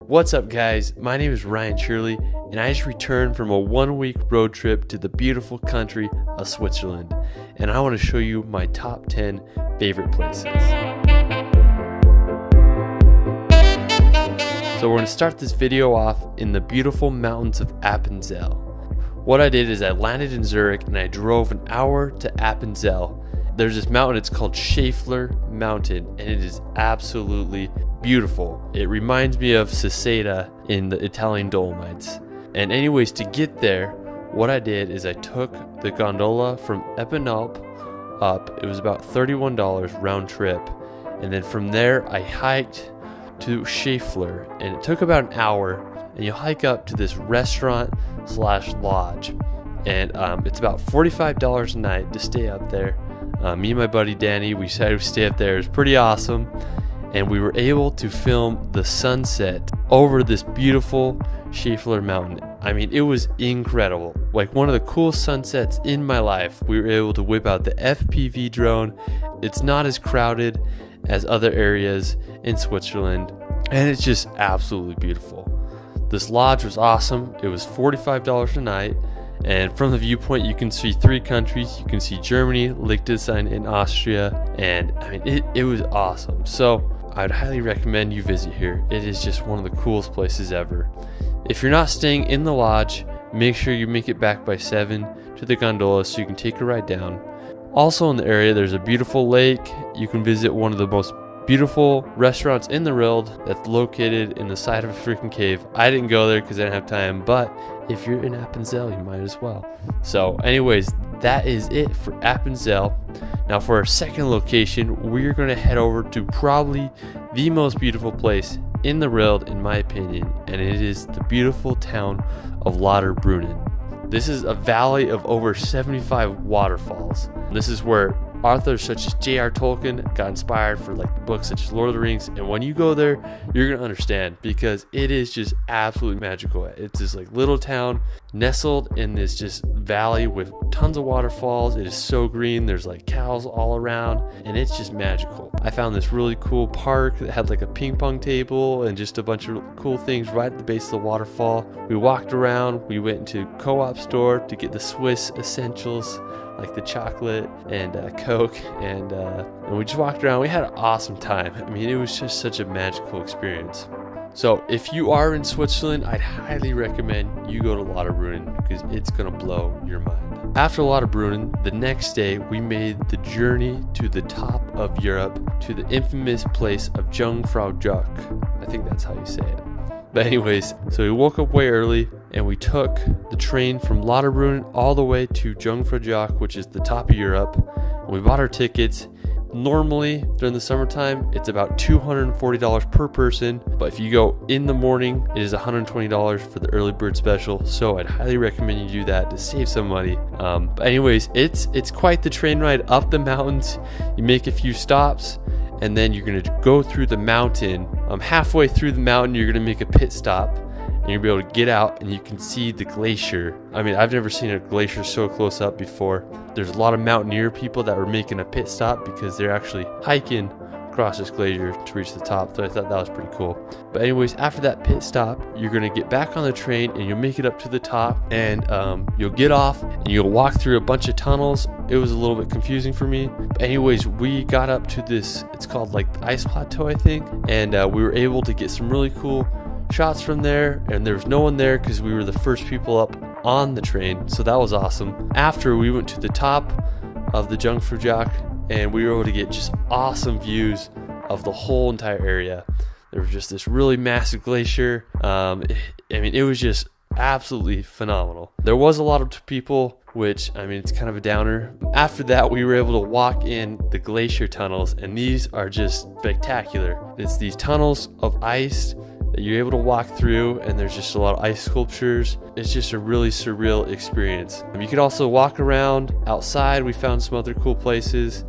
What's up guys, my name is Ryan Shirley and I just returned from a 1-week road trip to the beautiful country of Switzerland, and I want to show you my top 10 favorite places. So we're going to start this video off in the beautiful mountains of Appenzell. What I did is I landed in Zurich and I drove an hour to Appenzell. There's this mountain, it's called Fleur Mountain, and it is absolutely beautiful. It reminds me of Cesena in the Italian Dolomites. And anyways, to get there, what I did is I took the gondola from Eppenalp up. It was about $31 round trip. And then from there, I hiked to Chez Fleur, and it took about an hour. And you hike up to this restaurant / lodge. And it's about $45 a night to stay up there. Me and my buddy Danny, we decided to stay up there. It was pretty awesome. And we were able to film the sunset over this beautiful Chez Fleur mountain. I mean, it was incredible. Like one of the coolest sunsets in my life. We were able to whip out the FPV drone. It's not as crowded as other areas in Switzerland, and it's just absolutely beautiful. This lodge was awesome. It was $45 a night. And from the viewpoint, you can see 3 countries. You can see Germany, Liechtenstein, and Austria. And I mean, it was awesome. So I'd highly recommend you visit here. It is just one of the coolest places ever. If you're not staying in the lodge, make sure you make it back by 7 to the gondola so you can take a ride down. Also in the area, there's a beautiful lake. You can visit one of the most beautiful restaurants in the world that's located in the side of a freaking cave. I didn't go there because I didn't have time, but if you're in Appenzell, you might as well. So anyways, that is it for Appenzell. Now for our second location, we're going to head over to probably the most beautiful place in the world, in my opinion, and it is the beautiful town of Lauterbrunnen. This is a valley of over 75 waterfalls. This is where authors such as J.R. Tolkien got inspired for like books such as Lord of the Rings, and when you go there, you're gonna understand because it is just absolutely magical. It's this like little town nestled in this just valley with tons of waterfalls. It is so green. There's like cows all around, and it's just magical. I found this really cool park that had like a ping pong table and just a bunch of cool things right at the base of the waterfall. We walked around. We went into co-op store to get the Swiss essentials like the chocolate and Coke, and we just walked around. We had an awesome time. I mean, it was just such a magical experience. So if you are in Switzerland, I'd highly recommend you go to Lauterbrunnen because it's gonna blow your mind. After Lauterbrunnen, the next day we made the journey to the top of Europe to the infamous place of Jungfraujoch. I think that's how you say it. But anyways, so we woke up way early and we took the train from Lauterbrunnen all the way to Jungfraujoch, which is the top of Europe. And we bought our tickets. Normally during the summertime, it's about $240 per person. But if you go in the morning, it is $120 for the early bird special. So I'd highly recommend you do that to save some money. But anyways, it's quite the train ride up the mountains. You make a few stops, and then you're going to go through the mountain. Halfway through the mountain, you're going to make a pit stop, and you'll be able to get out and you can see the glacier. I mean, I've never seen a glacier so close up before. There's a lot of mountaineer people that were making a pit stop because they're actually hiking across this glacier to reach the top, so I thought that was pretty cool. But anyways, after that pit stop, you're going to get back on the train and you'll make it up to the top, and you'll get off and you'll walk through a bunch of tunnels. It was a little bit confusing for me. But anyways, we got up to this, it's called like the ice plateau, I think, and we were able to get some really cool shots from there, and there was no one there because we were the first people up on the train, so that was awesome. After, we went to the top of the Jungfraujoch, and we were able to get just awesome views of the whole entire area. There was just this really massive glacier. I mean, it was just absolutely phenomenal. There was a lot of people, which, I mean, it's kind of a downer. After that, we were able to walk in the Glacier Tunnels, and these are just spectacular. It's these tunnels of ice that you're able to walk through, and there's just a lot of ice sculptures. It's just a really surreal experience. You could also walk around outside. We found some other cool places.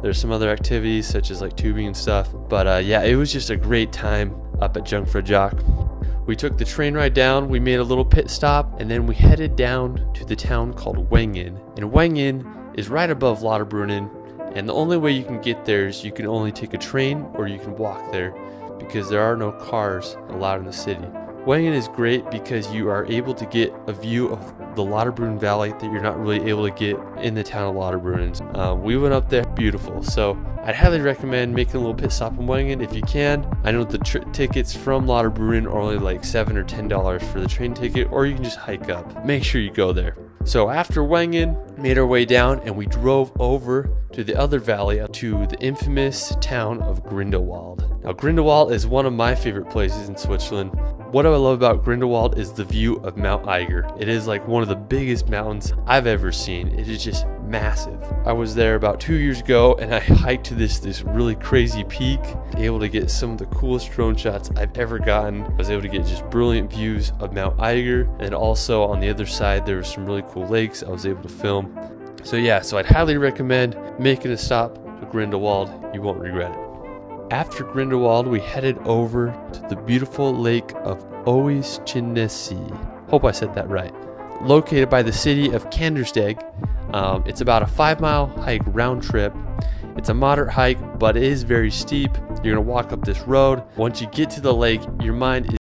There's some other activities such as like tubing and stuff. But yeah, it was just a great time up at Jungfraujoch. We took the train ride down, we made a little pit stop, and then we headed down to the town called Wengen. And Wengen is right above Lauterbrunnen, and the only way you can get there is you can only take a train or you can walk there. because there are no cars allowed in the city. Wengen is great because you are able to get a view of the Lauterbrunnen Valley that you're not really able to get in the town of Lauterbrunnen. We went up there, beautiful. So I'd highly recommend making a little pit stop in Wengen if you can. I know the tickets from Lauterbrunnen are only like $7 or $10 for the train ticket, or you can just hike up. Make sure you go there. So after Wengen, made our way down and we drove over to the other valley, to the infamous town of Grindelwald. Now Grindelwald is one of my favorite places in Switzerland. What I love about Grindelwald is the view of Mount Eiger. It is like one of the biggest mountains I've ever seen. It is just massive. I was there about 2 years ago and I hiked to this really crazy peak, able to get some of the coolest drone shots I've ever gotten. I was able to get just brilliant views of Mount Eiger, and also on the other side there were some really cool lakes I was able to film. So I'd highly recommend making a stop to Grindelwald. You won't regret it. After Grindelwald, we headed over to the beautiful lake of Oostchinnessee. Hope I said that right. Located by the city of Kandersteg. It's about a 5-mile hike round trip. It's a moderate hike, but it is very steep. You're going to walk up this road. Once you get to the lake, your mind is